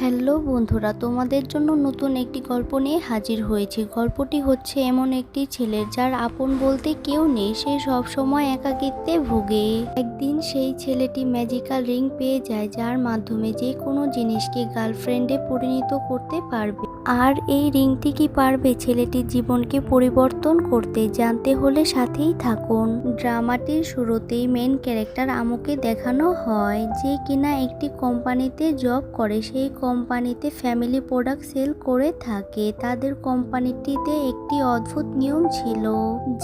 Hello বন্ধুরা, তোমাদের জন্য নতুন একটি গল্প নিয়ে হাজির হয়েছি। গল্পটি হচ্ছে এমন একটি ছেলের যার আপন বলতে কেউ নেই, সে সবসময় একাকিত্বে ভোগে। একদিন সেই ছেলেটি ম্যাজিক্যাল রিং পেয়ে যায়, যার মাধ্যমে যে কোনো জিনিসকে গার্লফ্রেন্ডে পরিণত করতে পারবে। আর এই রিংটি কি পারবে ছেলেটির জীবনকে পরিবর্তন করতে? জানতে হলে সাথেই থাকুন। ড্রামাটির শুরুতেই মেন ক্যারেক্টার আমুকে দেখানো হয়, যে কিনা একটি কোম্পানিতে জব করে। সেই কোম্পানিতে ফ্যামিলি প্রোডাক্ট সেল করে থাকে। তাদের কোম্পানিটিতে একটি অদ্ভুত নিয়ম ছিল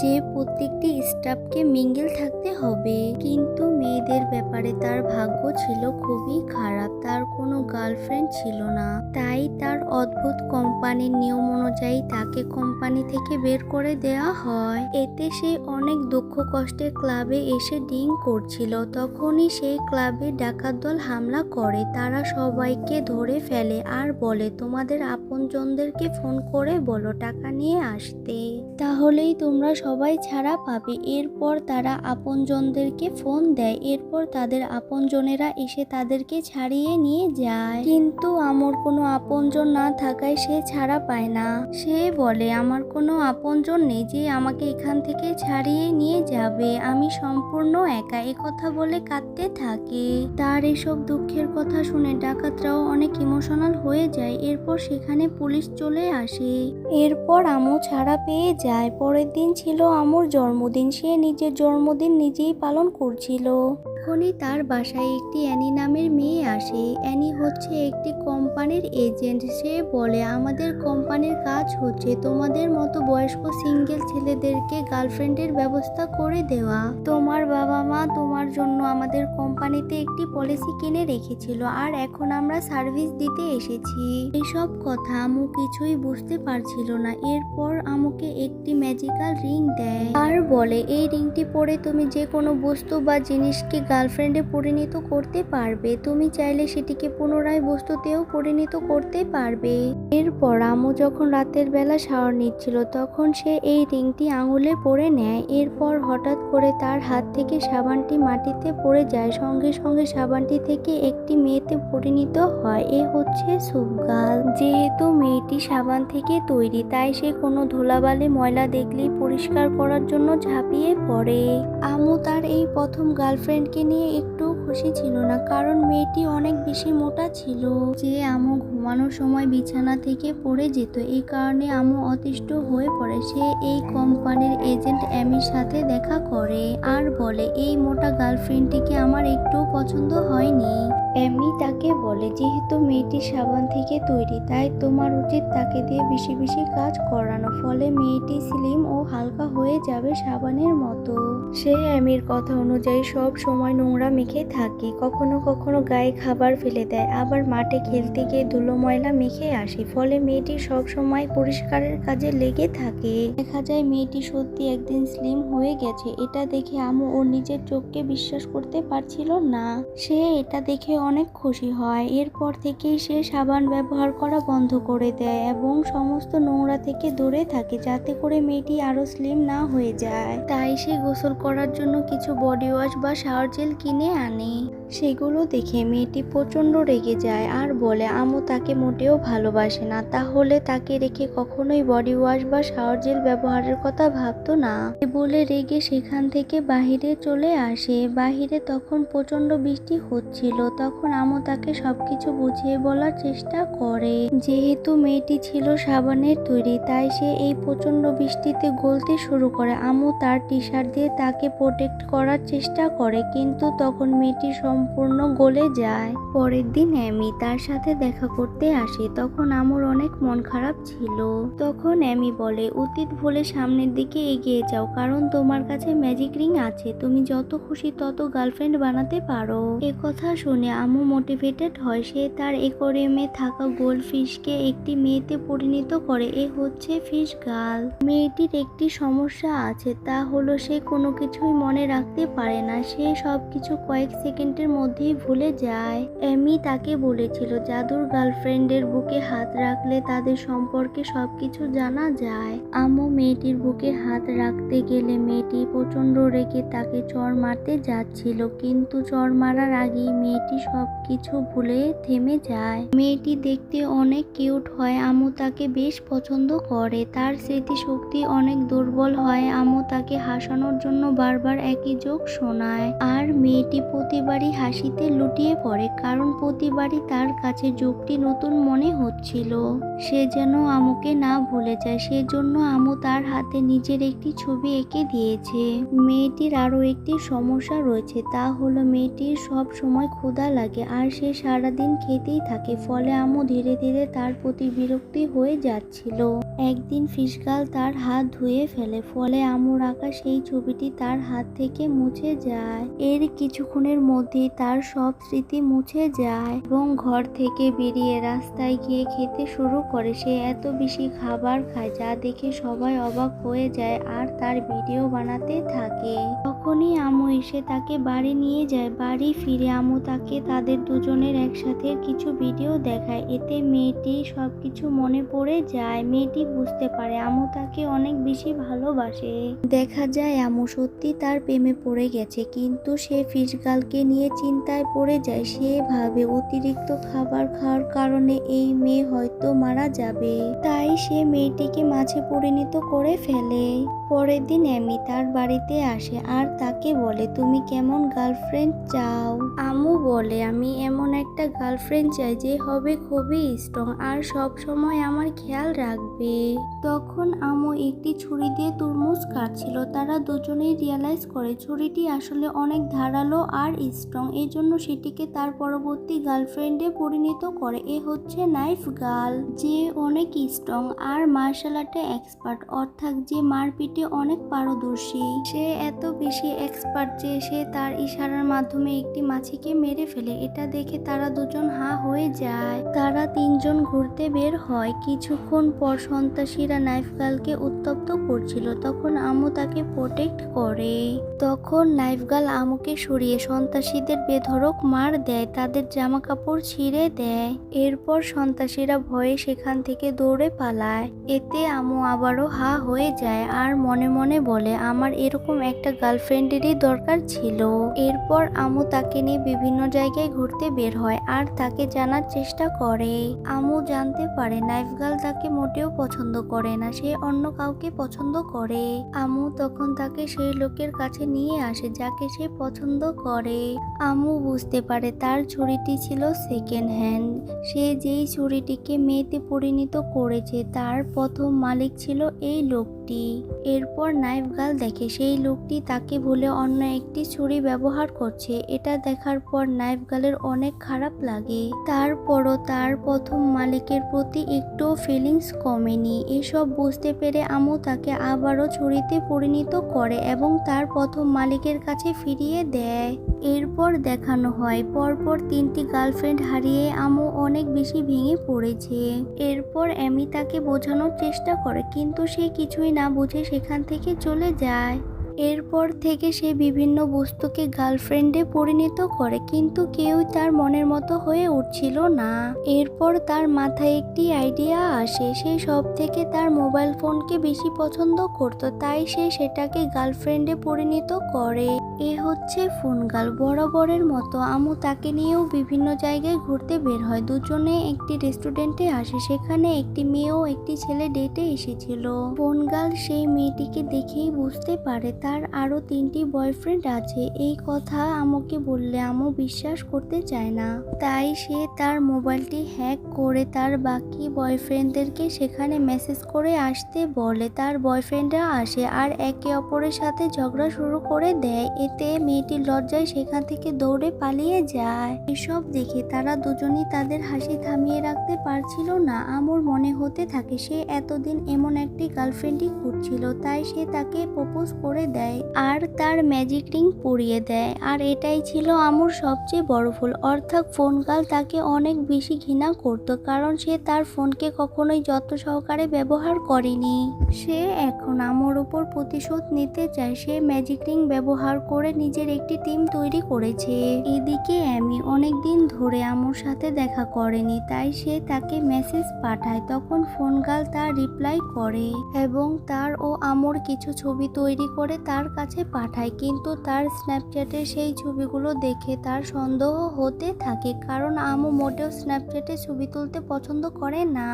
যে প্রত্যেকটি স্টাফকে মিঙ্গেল থাকতে হবে, কিন্তু মেয়েদের ব্যাপারে তার ভাগ্য ছিল খুবই খারাপ। তার কোনো গার্লফ্রেন্ড ছিল না, তাই তার অদ্ভুত কোম্পানির নিয়ম অনুযায়ী তাকে কোম্পানি থেকে বের করে দেওয়া হয়। এতে সে অনেক দুঃখ কষ্টে ক্লাবে এসে ড্রিঙ্ক করছিল। তখনই সেই ক্লাবে ডাকাত দল হামলা করে। তারা সবাইকে ধরে ফেলে আর বলে, তোমাদের আপনজনদেরকে ফোন করে বলো টাকা নিয়ে আসতে, তাহলেই তোমরা সবাই ছাড়া পাবে। এরপর তারা আপনজনদেরকে ফোন দেয়। এরপর তাদের আপনজনেরা এসে তাদেরকে ছাড়িয়ে নিয়ে যায়, কিন্তু আমার কোনো আপনজন না থাকায় সে ছাড়া পায় না। সে বলে, আমার কোনো আপনজন নেই যে আমাকে এখান থেকে ছাড়িয়ে নিয়ে যাবে, আমি সম্পূর্ণ একা। কথা বলে কাঁদতে থাকে। তার এসব দুঃখের কথা শুনে ডাকাতরাও অনেক ইমোশনাল হয়ে যায়। এরপর সেখানে পুলিশ চলে আসে। এরপর আমু ছাড়া পেয়ে যায়। পরের দিন ছিল আমুর জন্মদিন। সে নিজের জন্মদিন নিজেই পালন করছিল। তখনই তার বাসায় একটি অ্যানি নামের মেয়ে আসে। অ্যানি হচ্ছে একটি কোম্পানির এজেন্ট। সে বলে, আমাদের কোম্পানির কাজ হচ্ছে তোমাদের মতো বয়স্ক সিঙ্গেল ছেলেদেরকে গার্লফ্রেন্ডের ব্যবস্থা করে দেওয়া। তোমার বাবা মা তোমার জন্য আমাদের কোম্পানিতে একটি পলিসি কিনে রেখেছিল, আর এখন আমরা সার্ভিস দিতে এসেছি। এসব কথা আমু কিছুই বুঝতে পারছিল না। এরপর আমুকে একটি ম্যাজিক্যাল রিং দেয় আর বলে, এই রিংটি পরে তুমি যে কোনো বস্তু বা জিনিসকে গার্লফ্রেন্ডে পরিণত করতে পারবে। তুমি চাইলে সেটিকে পুনরায় বস্তুতেও পরিণত করতে পারবে। এরপর আমু যখন রাতের বেলা শাওয়ার নিচ্ছিল, তখন সে এই রিংটি আঙুলে পরে নেয়। এরপর হঠাৎ করে তার হাত থেকে সাবানটি মাটিতে পড়ে যায়। সঙ্গে সঙ্গে সাবানটি থেকে একটি মেয়েতে পরিণত হয়। এ হচ্ছে সুবগাল। যেহেতু মেয়েটি সাবান থেকে তৈরি, তাই সে কোনো ধুলাবালি ময়লা দেখলেই পরিষ্কার করার জন্য ঝাঁপিয়ে পড়ে। আমু তার এই প্রথম গার্লফ্রেন্ডকে নিয়ে একটু খুশি ছিল না, কারণ মেয়েটি অনেক বেশি মোটা ছিল যে আমু ঘুমানোর সময় বিছানা থেকে পড়ে যেত। এই কারণে আমু অতিষ্ঠ হয়ে পড়ে। সে এই কোম্পানির এজেন্ট অ্যামির সাথে দেখা করে আর বলে, এই মোটা গার্লফ্রেন্ডটিকে আমার একটু পছন্দ হয়নি। অ্যামি তাকে বলে, যেহেতু মেয়েটি সাবান থেকে তৈরি, তাই তোমার উচিত তাকে দিয়ে বেশি বেশি কাজ করানো, ফলে মেয়েটি স্লিম ও হালকা হয়ে যাবে সাবানের মতো। সে অ্যামির কথা অনুযায়ী সব সময় নোংরা মেখে থাকে, কখনো কখনো গায়ে খাবার ফেলে দেয়, আবার মাঠে খেলতে গিয়ে ধুলো ময়লা মেখে আসে। ফলে মেয়েটি সব সময় পরিষ্কারের কাজে লেগে থাকে। দেখা যায় মেয়েটি সত্যি একদিন স্লিম হয়ে গেছে। এটা দেখে আমু ওর নিজের চোখকে বিশ্বাস করতে পারছিল না। সে এটা দেখে অনেক খুশি হয়। এরপর থেকেই সে সাবান ব্যবহার করা বন্ধ করে দেয় এবং সমস্ত নোংরা থেকে দূরে থাকে, যাতে করে মেয়েটি আরো স্লিম না হয়ে যায়। তাই সে গোসল করার জন্য কিছু বডি ওয়াশ বা শাওয়ার জেল কিনে আনে। সেগুলো দেখে মেয়েটি প্রচন্ড রেগে যায় আর বলে, আমু তাকে মোটেও ভালোবাসে না, তাহলে তাকে রেখে কখনোই বডি ওয়াশ বা শাওয়ার জেল ব্যবহারের কথা ভাবতো না। বলে রেগে সেখান থেকে বাহিরে চলে আসে। বাহিরে তখন প্রচন্ড বৃষ্টি হচ্ছিল। তখন আমু তাকে সবকিছু বুঝিয়ে বলার চেষ্টা করে। যেহেতু মেয়েটি ছিল সাবানের তৈরি, তাই সে এই প্রচন্ড বৃষ্টিতে গলতে শুরু করে। আমু তার টি শার্ট দিয়ে তাকে প্রোটেক্ট করার চেষ্টা করে, কিন্তু তখন মেয়েটি সম্পূর্ণ গলে যায়। পরের দিন অ্যামি তার সাথে দেখা করতে আসে। তখন আমুর অনেক মন খারাপ ছিল। তখন অ্যামি বলে, অতীত ভুলে সামনের দিকে এগিয়ে যাও, কারণ তোমার কাছে ম্যাজিক রিং আছে। তুমি যত খুশি তত গার্লফ্রেন্ড বানাতে পারো। কথা শুনে আমু মোটিভেটেড হয়। সে তার অ্যাকোয়ারিয়ামে থাকা গোল্ড ফিশকে একটি মেয়েতে পরিণত করে। এ হচ্ছে ফিশ গার্ল। মেয়েটির একটি সমস্যা আছে, তা হলো সে কোনো কিছুই মনে রাখতে পারে না। সে সবকিছু কয়েক সেকেন্ডের মধ্যেই ভুলে যায়। এমি তাকে বলেছিল জাদুর গার্লফ্রেন্ডের বুকে হাত রাখলে তাদের সম্পর্কে সবকিছু জানা যায়। আম্মু মেয়েটির বুকে হাত রাখতে গেলে মেয়েটি প্রচন্ড রেগে তাকে চড় মারতে যাচ্ছিল, কিন্তু চড় মারার আগেই মেয়েটি সবকিছু ভুলে থেমে যায়। মেয়েটি দেখতে অনেক কিউট হয়, আম্মু তাকে বেশ পছন্দ করে। তার স্মৃতিশক্তি অনেক দুর্বল হয়, আম্মু তাকে হাসানোর জন্য বারবার একই জোক শোনায়। আর মেয়েটি প্রতিবারই হাসিতে লুটিয়ে পড়ে, কারণ প্রতিবারই তার কাছে জোকটি নতুন মনে হচ্ছিল। সে যেন আম্মুকে না ভুলে যায়, সেজন্য আম্মু তার হাতে নিজের একটি ছবি এঁকে দিয়েছে। মেয়েটির আরো একটি সমস্যা রয়েছে, তা হলো মেয়েটির সব সময় ক্ষুধা লাগে আর সে সারাদিন খেতেই থাকে, ফলে আম্মু ধীরে ধীরে তার প্রতি বিরক্তি হয়ে যাচ্ছিল। একদিন ফিশগাল তার হাত ধুয়ে ফেলে, ফলে আম্মুর আঁকা সেই ছবিটি তার হাত থেকে মুছে যায়। এর কিছুক্ষণের মধ্যেই তার সব স্মৃতি মুছে যায় এবং ঘর থেকে বেরিয়ে রাস্তায় গিয়ে খেতে শুরু করে। সে এত বেশি খাবার খায় যা দেখে সবাই অবাক হয়ে যায় আর তার ভিডিও বানাতে থাকে। তখনই আম্মু এসে তাকে বাড়ি নিয়ে যায়। বাড়ি ফিরে আম্মু তাকে তাদের দুজনের একসাথে কিছু ভিডিও দেখায়, এতে মেয়েটি সবকিছু মনে পড়ে যায়। মেয়েটি বুঝতে পারে আম্মু তাকে অনেক বেশি ভালোবাসে। দেখা যায় আম্মু সত্যি তার প্রেমে পড়ে গেছে, কিন্তু সে ফিশগালকে নিয়ে চিন্তায় পড়ে যায়। সে ভাবে অতিরিক্ত খাবার খাওয়ার কারণে এই মেয়ে হয়তো মারা যাবে, তাই সে মেয়েটিকে মাছে পরিণত করে ফেলে। পরের দিন এমি তার বাড়িতে আসে আর তাকে বলে তুমি কেমন গার্লফ্রেন্ড চাও। আম্মু বলে আমি এমন একটা গার্লফ্রেন্ড চাই যে হবে খুবই স্ট্রং আর সব সময় আমার খেয়াল রাখবে। তখন আম্মু একটি ছুরি দিয়ে তরমুজ কাটছিল। তারা দুজনেই রিয়ালাইজ করে ছুরিটি আসলে অনেক ধারালো আর স্ট্রং, এজন্য সেটিকে তার পরবর্তী গার্লফ্রেন্ডে পরিণত করে। এ হচ্ছে নাইফ গার্ল, যে অনেক স্ট্রং আর মার্শাল আর্টে এক্সপার্ট, অর্থাৎ যে মারপিটে অনেক পারদর্শী। সে এত বেশি এক্সপার্ট যে সে তার ইশারার মাধ্যমে একটি মাছিকে মেরে ফেলে। এটা দেখে তারা দুজন হাঁ হয়ে যায়। তারা তিনজন ঘুরতে বের হয়। কিছুক্ষণ পর সন্ত্রাসীরা নাইফ গার্লকে উত্তপ্ত করছিল, তখন আম্মু তাকে প্রোটেক্ট করে। তখন নাইফ গার্ল আম্মুকে সরিয়ে সন্ত্রাসীদের বেধড়ক মার দেয়, তাদের জামা কাপড় ছিঁড়ে দেয়। এরপর সন্ত্রাসীরা ভয়ে সেখান থেকে দৌড়ে পালায়। এতে আম্মু আবারও হা হয়ে যায় আর মনে মনে বলে আমার এরকম একটা গার্লফ্রেন্ডেরই দরকার ছিল। এরপর আম্মু তাকে নিয়ে বিভিন্ন জায়গায় ঘুরতে বের হয় আর তাকে জানার চেষ্টা করে। আম্মু জানতে পারে নাইফ গার্ল তাকে মোটেও পছন্দ করে না, সে অন্য কাউকে পছন্দ করে। আম্মু তখন তাকে সেই লোকের কাছে নিয়ে আসে যাকে সে পছন্দ করে। আম্মু বুঝতে পারে তার ছুরিটি ছিল সেকেন্ড হ্যান্ড। সে যেই ছুরিটিকে মেয়েতে পরিণত করেছে তার প্রথম মালিক ছিল এই লোকটি। এরপর নাইফ গার্ল দেখে সেই লোকটি তাকে ভুলে অন্য একটি ছুরি ব্যবহার করছে। এটা দেখার পর নাইফ গার্লের অনেক খারাপ লাগে। তারপরও তার প্রথম মালিকের প্রতি একটু ফিলিংস কমেনি। এসব বুঝতে পেরে আম্মু তাকে আবারও ছুরিতে পরিণত করে এবং তার প্রথম মালিকের কাছে ফিরিয়ে দেয়। এরপর দেখানো হয় পরপর তিনটি গার্লফ্রেন্ড হারিয়ে আম্মু অনেক বেশি ভেঙে পড়েছে। এরপর এমি তাকে বোঝানোর চেষ্টা করে, কিন্তু সে কিছুই না বুঝে সেখান থেকে চলে যায়। এরপর থেকে সে বিভিন্ন বস্তুকে গার্লফ্রেন্ডে পরিণত করে, কিন্তু কেউই তার মনের মতো হয়ে উঠছিল না। এরপর তার মাথায় একটি আইডিয়া আসে, সে সব থেকে তার মোবাইল ফোনকে বেশি পছন্দ করত, তাই সে সেটাকে গার্লফ্রেন্ডে পরিণত করে। এ হচ্ছে ফোন গার্ল। বরাবরের মতো আম্মু তাকে নিয়েও বিভিন্ন জায়গায় ঘুরতে বের হয়। দুজনে একটি রেস্টুরেন্টে আসে, সেখানে একটি মেয়ে ও একটি ছেলে ডেটে এসেছিল। ফোন গার্ল সেই মেয়েটিকে দেখেই বুঝতে পারে তার আরো তিনটি বয়ফ্রেন্ড আছে। এই কথা আম্মুকে বললে আম্মু বিশ্বাস করতে চায় না, তাই সে তার মোবাইলটি হ্যাক করে তার বাকি বয়ফ্রেন্ডদেরকে সেখানে মেসেজ করে আসতে বলে। তার বয়ফ্রেন্ডরা আসে আর একে অপরের সাথে ঝগড়া শুরু করে দেয়। এতে মেয়েটির লজ্জায় সেখান থেকে দৌড়ে পালিয়ে যায়। এসব দেখে তারা দুজনই তাদের হাসি থামিয়ে রাখতে পারছিল না। আম্মুর মনে হতে থাকে সে এতদিন এমন একটি গার্লফ্রেন্ডই খুঁজছিল, তাই সে তাকে প্রপোজ করে দেয় আর তার ম্যাজিক রিং পরিয়ে দেয়। আর এটাই ছিল আমুর সবচেয়ে বড় ভুল, অর্থাৎ ফোন গার্ল তাকে অনেক বেশি ঘৃণা করত, কারণ সে তার ফোনকে কখনোই যত্ন সহকারে ব্যবহার করেনি। সে এখন আমুর উপর প্রতিশোধ নিতে চায়। সে ম্যাজিক রিং ব্যবহার করে নিজের একটি টিম তৈরি করেছে। এদিকে অ্যামি অনেকদিন ধরে আমুর সাথে দেখা করেনি, তাই সে তাকে মেসেজ পাঠায়। তখন ফোন গার্ল তার রিপ্লাই করে এবং তার ও আমুর কিছু ছবি তৈরি করে তার কাছে পাঠায়, কিন্তু তার স্ন্যাপচ্যাটে সেই ছবিগুলো দেখে তার সন্দেহ হতে থাকে, কারণ আমু মোটেও স্ন্যাপচ্যাটে ছবি তুলতে পছন্দ করে না।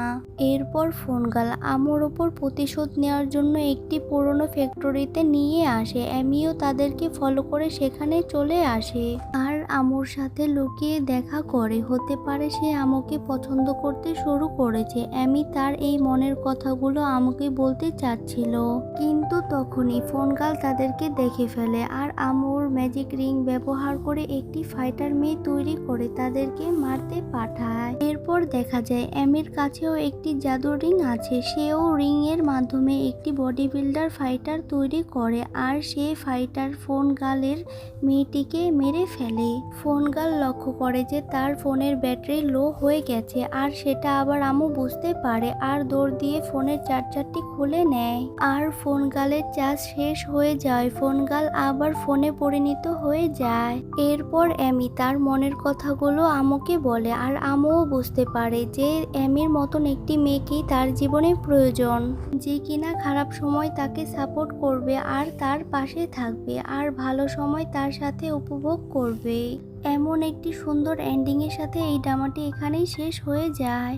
এরপর ফোন গার্ল আমুর ওপর প্রতিশোধ নেওয়ার জন্য একটি পুরনো ফ্যাক্টরিতে নিয়ে আসে। অ্যামিও তাদেরকে ফলো করে সেখানে চলে আসে আর আমুর সাথে লুকিয়ে দেখা করে। হতে পারে সে আমুকে পছন্দ করতে শুরু করেছে। অ্যামি তার এই মনের কথাগুলো আমুকে বলতে চাচ্ছিল, কিন্তু তখনই ফোন গার্ল তাদেরকে দেখে ফেলে আর আমুর ম্যাজিক রিং ব্যবহার করে একটি ফাইটার মেয়ে তৈরি করে তাদেরকে মারতে পাঠায়। এরপর দেখা যায় অ্যামির কাছেও একটি জাদুর রিং আছে। সেও রিং এর মাধ্যমে একটি বডি বিল্ডার ফাইটার তৈরি করে আর সে ফাইটার ফোন গার্লের মেয়েটিকে মেরে ফেলে। ফোন গার্ল লক্ষ্য করে যে তার ফোনের ব্যাটারি লো হয়ে গেছে আর সেটা আবার আমু বুঝতে পারে আর দৌড় দিয়ে ফোনের চার্জারটি খুলে নেয়। আর ফোন গার্লের চার্জ শেষ হয়ে যায়। ফোন গার্ল আবার ফোনে পরিণত হয়ে যায়। এরপর অ্যামি তার মনের কথাগুলো আমুকে বলে আর আমুও বুঝতে পারে যে অ্যামির মতন একটি মেয়েকেই তার জীবনে প্রয়োজন, যে কিনা খারাপ সময় তাকে সাপোর্ট করবে আর তার পাশে থাকবে আর ভালো সময় তার সাথে উপভোগ করবে। এমন একটি সুন্দর এন্ডিং এর সাথে এই ড্রামাটি এখানেই শেষ হয়ে যায়।